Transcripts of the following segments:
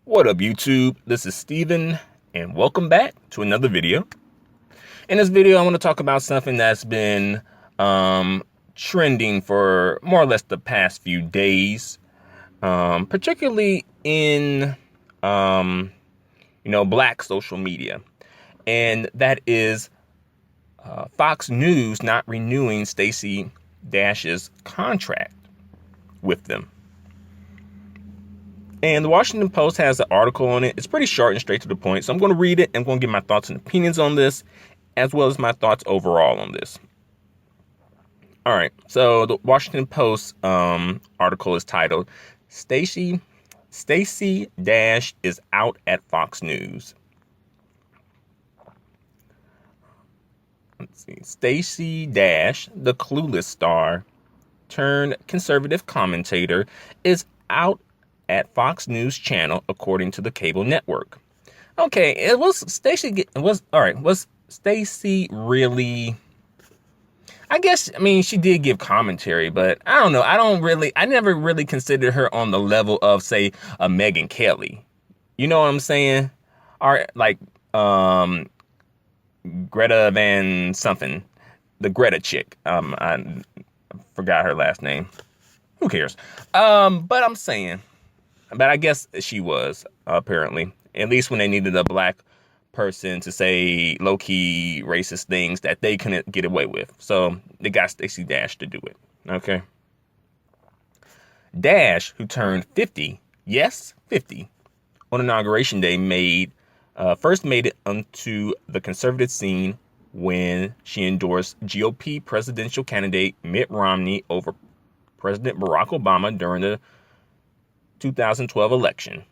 What up, YouTube? This is Steven, and welcome back to another video. In this video, I want to talk about something that's been trending for more or less the past few days, particularly in black social media, and that is Fox News not renewing Stacey Dash's contract with them. And the Washington Post has an article on it. It's pretty short and straight to the point. So I'm going to read it. I'm going to give my thoughts and opinions on this, as well as my thoughts overall on this. All right. So the Washington Post article is titled, Stacey Dash is out at Fox News. Let's see. Stacey Dash, the Clueless star turned conservative commentator, is out at Fox News Channel, according to the cable network. Okay, was Stacey really? I guess, she did give commentary, but I don't know. I never really considered her on the level of, say, a Megyn Kelly. You know what I'm saying? Or like Greta Van something, the Greta chick. I forgot her last name. Who cares? But I'm saying. But I guess she was, apparently. At least when they needed a black person to say low-key racist things that they couldn't get away with. So they got Stacey Dash to do it. Okay. Dash, who turned 50, yes, 50, on Inauguration Day, first made it onto the conservative scene when she endorsed GOP presidential candidate Mitt Romney over President Barack Obama during the 2012 election.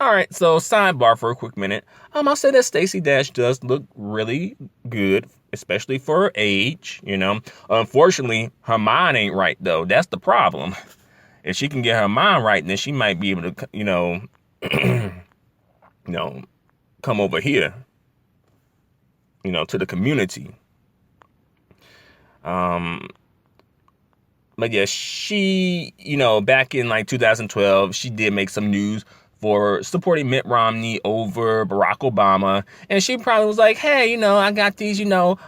All right, so sidebar for a quick minute. I'll say that Stacey Dash does look really good, especially for her age, Unfortunately, her mind ain't right, though. That's the problem. If she can get her mind right, then she might be able to, come over here, to the community. But yeah, she, back in like 2012, she did make some news for supporting Mitt Romney over Barack Obama. And she probably was like, hey, I got these, white,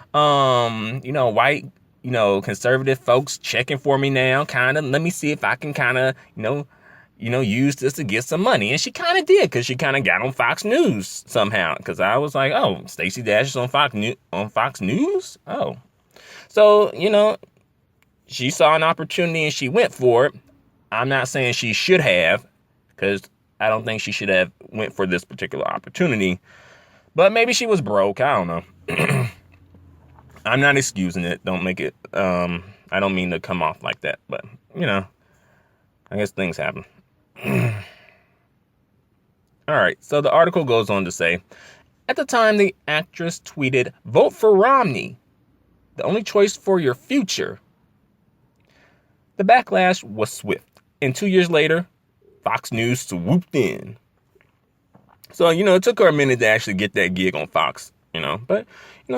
conservative folks checking for me now. Let me see if I can use this to get some money. And she kind of did, because she kind of got on Fox News somehow. Because I was like, oh, Stacey Dash is on Fox News? Oh. So, she saw an opportunity and she went for it. I'm not saying she should have, because I don't think she should have went for this particular opportunity. But maybe she was broke. I don't know. I'm not excusing it. Don't make it. I don't mean to come off like that. But, I guess things happen. All right. So the article goes on to say, at the time, the actress tweeted, "Vote for Romney, the only choice for your future." The backlash was swift, and 2 years later, Fox News swooped in. So, it took her a minute to actually get that gig on Fox, but,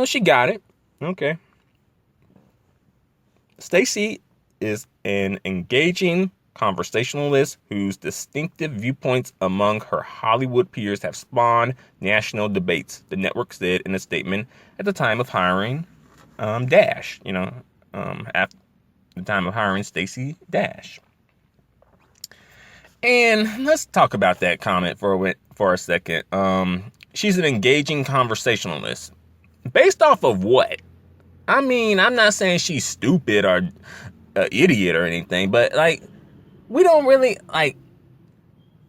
she got it. Okay. Stacey is an engaging conversationalist whose distinctive viewpoints among her Hollywood peers have spawned national debates, the network said in a statement at the time of hiring Dash, after the time of hiring Stacey Dash. And let's talk about that comment for a second. She's an engaging conversationalist. Based off of what? I'm not saying she's stupid or an idiot or anything, but we don't really I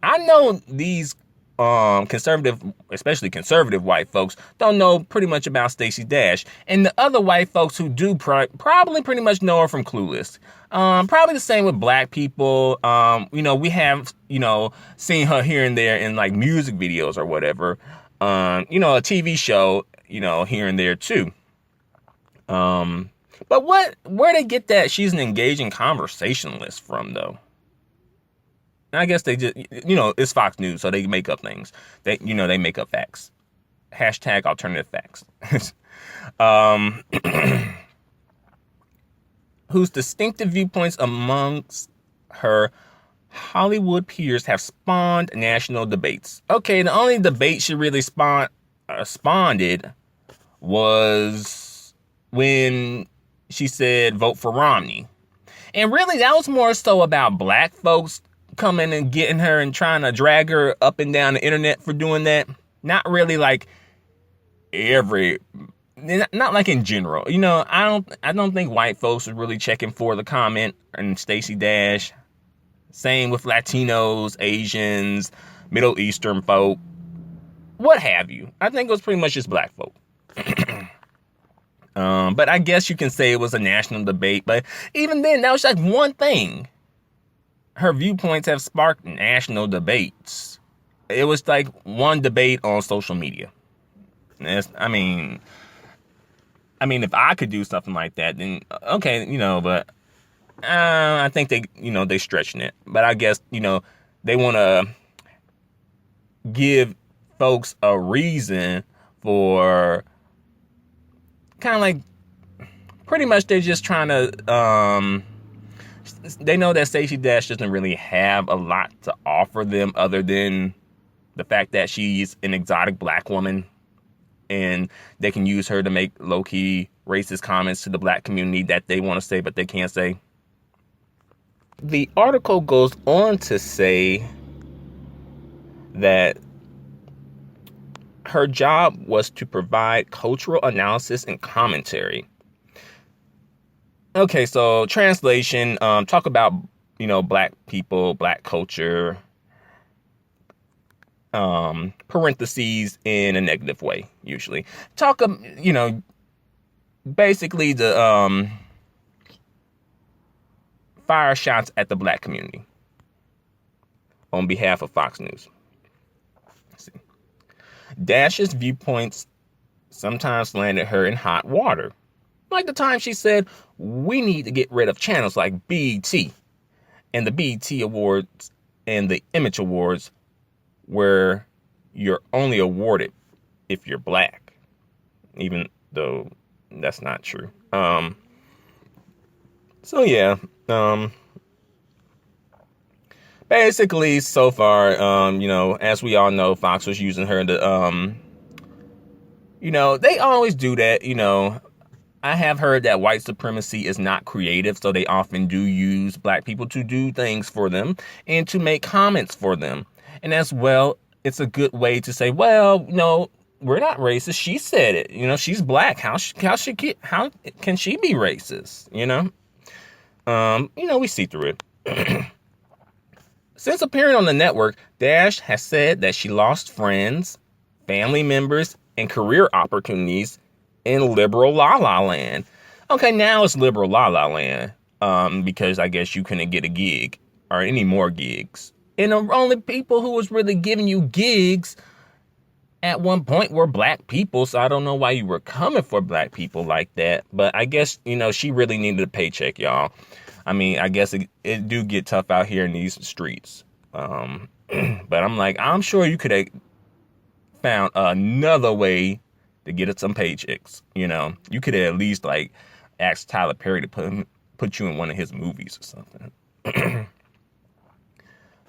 know these conservative, especially conservative white folks, don't know pretty much about Stacey Dash, and the other white folks who do probably pretty much know her from Clueless. Probably the same with black people. We have seen her here and there in music videos or whatever. A TV show, here and there too. But where they get that she's an engaging conversationalist from, though? I guess they just, it's Fox News, so they make up things. They make up facts. Hashtag alternative facts. Whose distinctive viewpoints amongst her Hollywood peers have spawned national debates. Okay, the only debate she really spawned was when she said vote for Romney. And really, that was more so about black folks coming and getting her and trying to drag her up and down the internet for doing that. Not really like not like in general. I don't think white folks are really checking for the comment and Stacey Dash. Same with Latinos, Asians, Middle Eastern folk, what have you. I think it was pretty much just black folk. But I guess you can say it was a national debate. But even then, that was like one thing. Her viewpoints have sparked national debates. It was like one debate on social media. I mean, if I could do something like that, then okay, but I think they're stretching it. But I guess, they want to give folks a reason for kind of like, pretty much they're just trying to, they know that Stacey Dash doesn't really have a lot to offer them other than the fact that she's an exotic black woman, and they can use her to make low-key racist comments to the black community that they want to say, but they can't say. The article goes on to say that her job was to provide cultural analysis and commentary. Okay, so translation, talk about, black people, black culture, parentheses in a negative way, usually. Talk, basically the, fire shots at the black community on behalf of Fox News. Let's see. Dash's viewpoints sometimes landed her in hot water. Like the time she said, we need to get rid of channels like BET and the BET Awards and the Image Awards, where you're only awarded if you're black, even though that's not true. So yeah, basically so far, as we all know, Fox was using her to, they always do that. I have heard that white supremacy is not creative, so they often do use black people to do things for them and to make comments for them. And as well, it's a good way to say, well, we're not racist. She said it. She's black. How can she be racist? We see through it. Since appearing on the network, Dash has said that she lost friends, family members, and career opportunities in liberal La La Land. Okay, now it's liberal La La Land, because I guess you couldn't get a gig or any more gigs. And the only people who was really giving you gigs at one point were black people, so I don't know why you were coming for black people like that. But I guess, she really needed a paycheck, y'all. I mean, I guess it do get tough out here in these streets. But I'm sure you could have found another way to get some paychecks. You could have at least asked Tyler Perry to put you in one of his movies or something.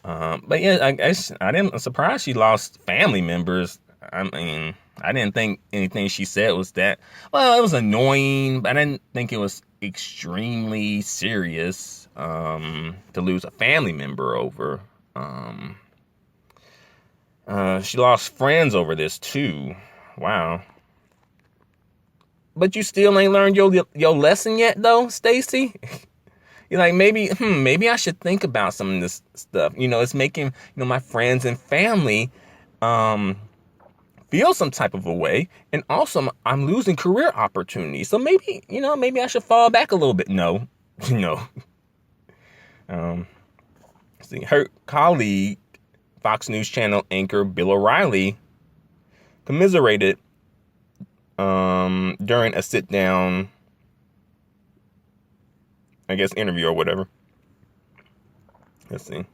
But yeah, I'm surprised she lost family members. I mean, I didn't think anything she said was that, well, it was annoying, but I didn't think it was extremely serious, to lose a family member over. She lost friends over this too. Wow. But you still ain't learned your lesson yet though, Stacey? You're like, maybe I should think about some of this stuff. It's making, my friends and family, feel some type of a way. And also I'm losing career opportunities. So maybe I should fall back a little bit. No. See, her colleague, Fox News Channel anchor Bill O'Reilly, commiserated during a sit-down, I guess, interview or whatever. Let's see.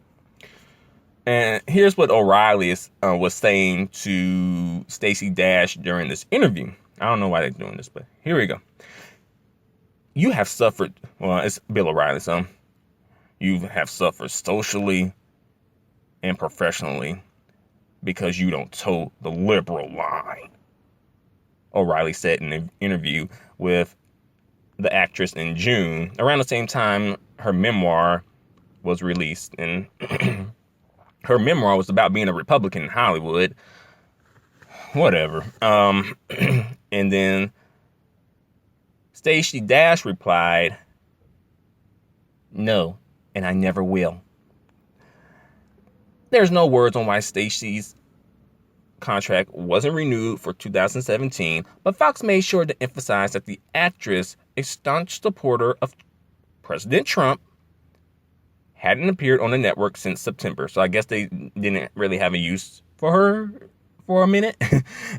And here's what O'Reilly was saying to Stacey Dash during this interview. I don't know why they're doing this, but here we go. You have suffered, well, it's Bill O'Reilly, so you have suffered socially, and professionally because you don't toe the liberal line, O'Reilly said in an interview with the actress in June, around the same time her memoir was released. And her memoir was about being a Republican in Hollywood. Whatever. And then Stacey Dash replied, "No, and I never will." There's no words on why Stacey's contract wasn't renewed for 2017, but Fox made sure to emphasize that the actress, a staunch supporter of President Trump, hadn't appeared on the network since September. So I guess they didn't really have a use for her for a minute.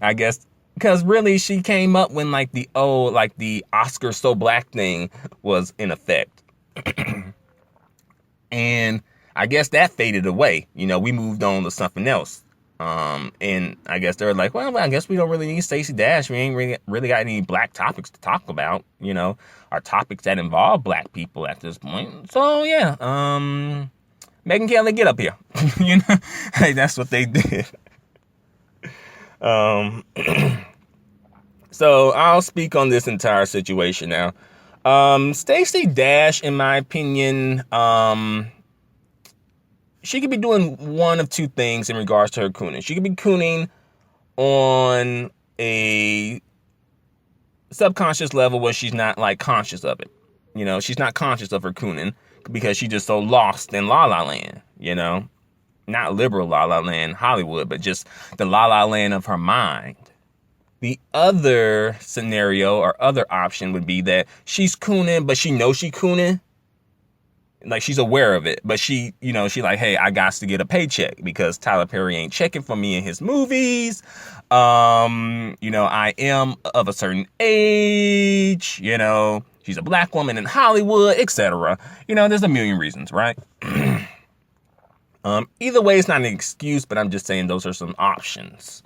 I guess because really she came up when the Oscar So Black thing was in effect. And I guess that faded away. We moved on to something else. And I guess they're like, well, I guess we don't really need Stacey Dash. We ain't really got any black topics to talk about, our topics that involve black people at this point. So yeah, Megyn Kelly, get up here. Hey, that's what they did. So I'll speak on this entire situation now. Stacey Dash, in my opinion, she could be doing one of two things in regards to her cooning. She could be cooning on a subconscious level where she's not conscious of it. She's not conscious of her cooning because she's just so lost in La La Land, not liberal La La Land, Hollywood, but just the La La Land of her mind. The other scenario or other option would be that she's cooning, but she knows she's cooning. She's aware of it, but she like, hey, I got to get a paycheck because Tyler Perry ain't checking for me in his movies. I am of a certain age, she's a black woman in Hollywood, etc. There's a million reasons, right? Either way, it's not an excuse, but I'm just saying those are some options.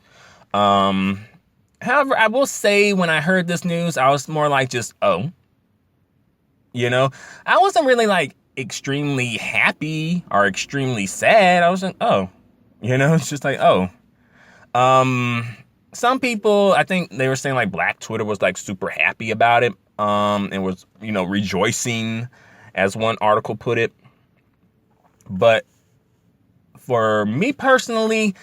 However, I will say when I heard this news, I was more like just, oh, I wasn't really extremely happy or extremely sad. I was like, oh, it's just like, oh. Some people, I think they were saying Black Twitter was super happy about it. And was, rejoicing, as one article put it. But for me personally,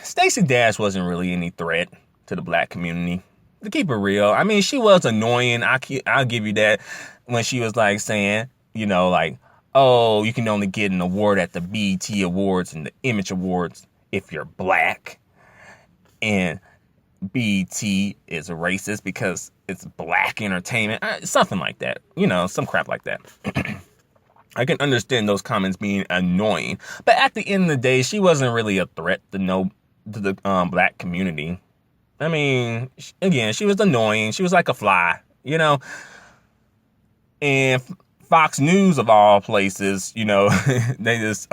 Stacey Dash wasn't really any threat to the black community. To keep it real, I mean, she was annoying. I'll give you that when she was saying, oh, you can only get an award at the BET Awards and the Image Awards if you're black. And BET is racist because it's black entertainment. Something like that. Some crap like that. I can understand those comments being annoying. But at the end of the day, she wasn't really a threat to the black community. I mean, again, she was annoying. She was like a fly, And Fox News, of all places, they just,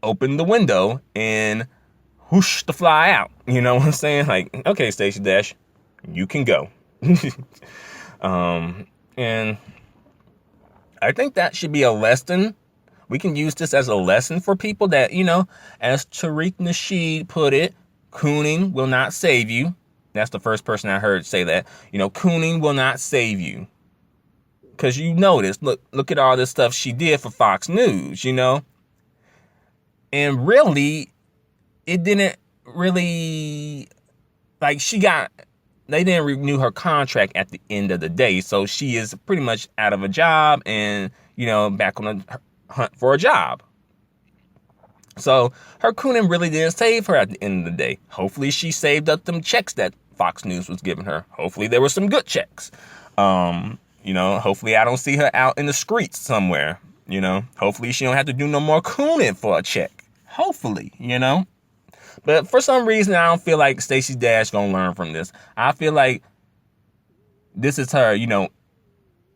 opened the window and whoosh the fly out. You know what I'm saying? Okay, Stacey Dash, you can go. And I think that should be a lesson. We can use this as a lesson for people that, as Tariq Nasheed put it, cooning will not save you. That's the first person I heard say that. Cooning will not save you. Because you notice, look at all this stuff she did for Fox News, And really, it didn't really, they didn't renew her contract at the end of the day. So she is pretty much out of a job and, back on the hunt for a job. So her cooning really didn't save her at the end of the day. Hopefully she saved up them checks that Fox News was giving her. Hopefully there were some good checks. Hopefully I don't see her out in the streets somewhere. Hopefully she don't have to do no more cooning for a check. Hopefully, But for some reason, I don't feel like Stacey Dash gonna learn from this. I feel like this is her,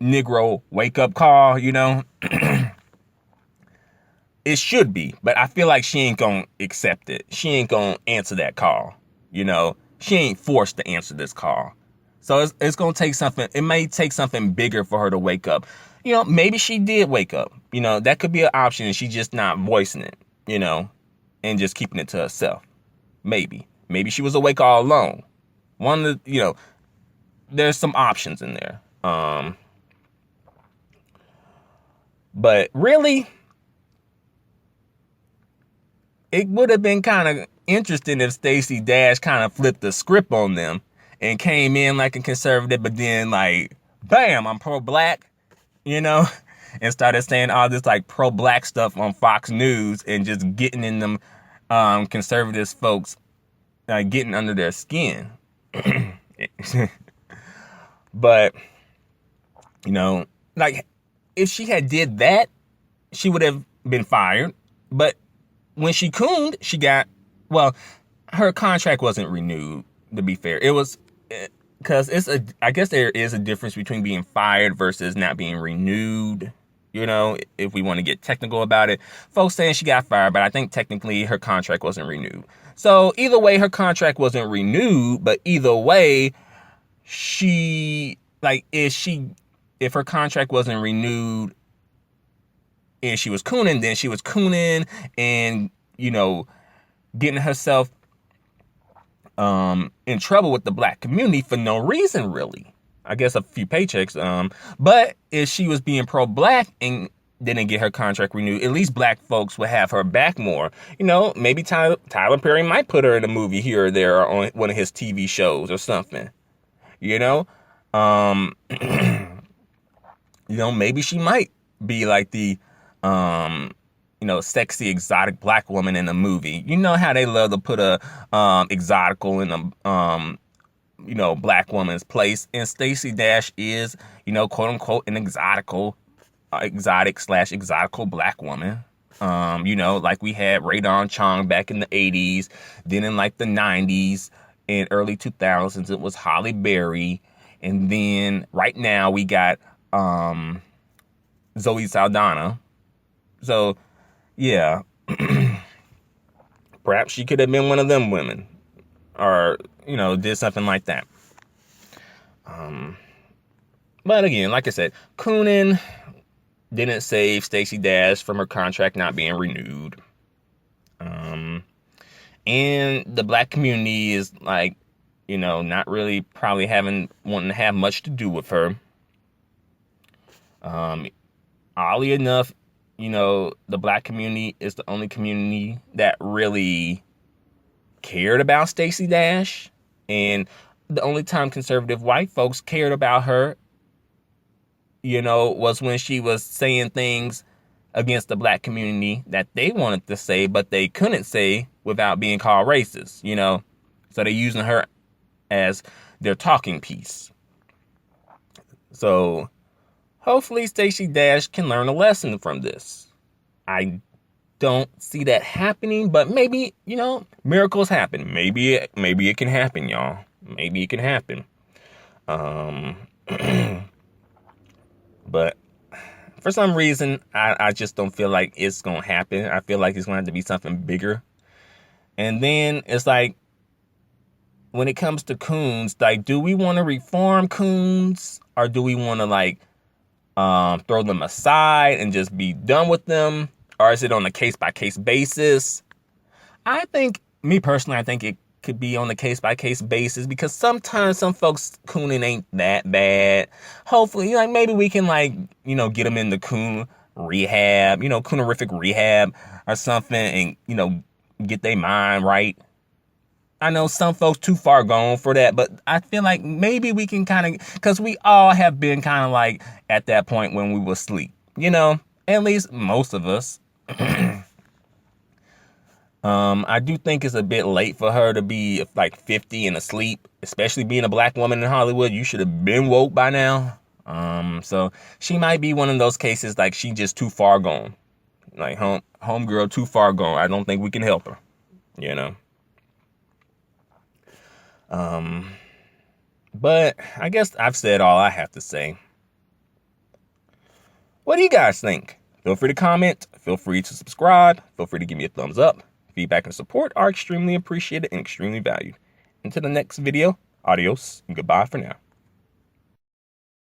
Negro wake-up call, It should be, but I feel like she ain't gonna accept it. She ain't gonna answer that call, She ain't forced to answer this call. So it's gonna take something. It may take something bigger for her to wake up. Maybe she did wake up. That could be an option, and she's just not voicing it, and just keeping it to herself. Maybe she was awake all along. One of the, there's some options in there. But really, it would have been kind of interesting if Stacey Dash kind of flipped the script on them and came in like a conservative, but then like, bam, I'm pro-black, and started saying all this like pro-black stuff on Fox News and just getting in them conservatives folks, getting under their skin. But, like, if she had did that, she would have been fired. But when she cooned, she got, well, her contract wasn't renewed, to be fair. It was, because I guess there is a difference between being fired versus not being renewed, if we want to get technical about it. Folks saying she got fired, but I think technically her contract wasn't renewed. So either way, her contract wasn't renewed, but either way, if her contract wasn't renewed and she was cooning, then she was cooning and, getting herself in trouble with the black community for no reason, really. I guess a few paychecks. But if she was being pro-black and didn't get her contract renewed, at least black folks would have her back more. Maybe Tyler Perry might put her in a movie here or there, or on one of his TV shows or something. Maybe she might be like the, sexy exotic black woman in a movie. You know how they love to put a exotical in a black woman's place, and Stacey Dash is, quote unquote, an exotic/exotical black woman. Like we had Radon Chong back in the 80s, then in like the 90s and early 2000s, it was Halle Berry. And then right now we got Zoe Saldana. So, yeah. Perhaps she could have been one of them women. Or, did something like that. But again, like I said, Cooning didn't save Stacey Dash from her contract not being renewed. And the black community is like, not really probably wanting to have much to do with her. Oddly enough, the black community is the only community that really cared about Stacey Dash. And the only time conservative white folks cared about her, was when she was saying things against the black community that they wanted to say, but they couldn't say without being called racist, So they're using her as their talking piece. So hopefully Stacey Dash can learn a lesson from this. I don't see that happening, but maybe, miracles happen. Maybe it can happen, y'all. Maybe it can happen. But for some reason, I just don't feel like it's going to happen. I feel like it's going to have to be something bigger. And then it's like, when it comes to coons, like, do we want to reform coons, or do we want to throw them aside and just be done with them? Or is it on a case-by-case basis? Me personally, I think it could be on a case-by-case basis, because sometimes some folks cooning ain't that bad. Hopefully, maybe we can get them in the coon rehab, coonerific rehab or something, and, get their mind right. I know some folks too far gone for that, but I feel like maybe we can because we all have been at that point when we were asleep, at least most of us. I do think it's a bit late for her to be 50 and asleep, especially being a black woman in Hollywood. You should have been woke by now. So she might be one of those cases, she just too far gone, homegirl too far gone. I don't think we can help her, But I guess I've said all I have to say. What do you guys think? Feel free to comment. Feel free to subscribe. Feel free to give me a thumbs up. Feedback and support are extremely appreciated and extremely valued. Until the next video, adios and goodbye for now.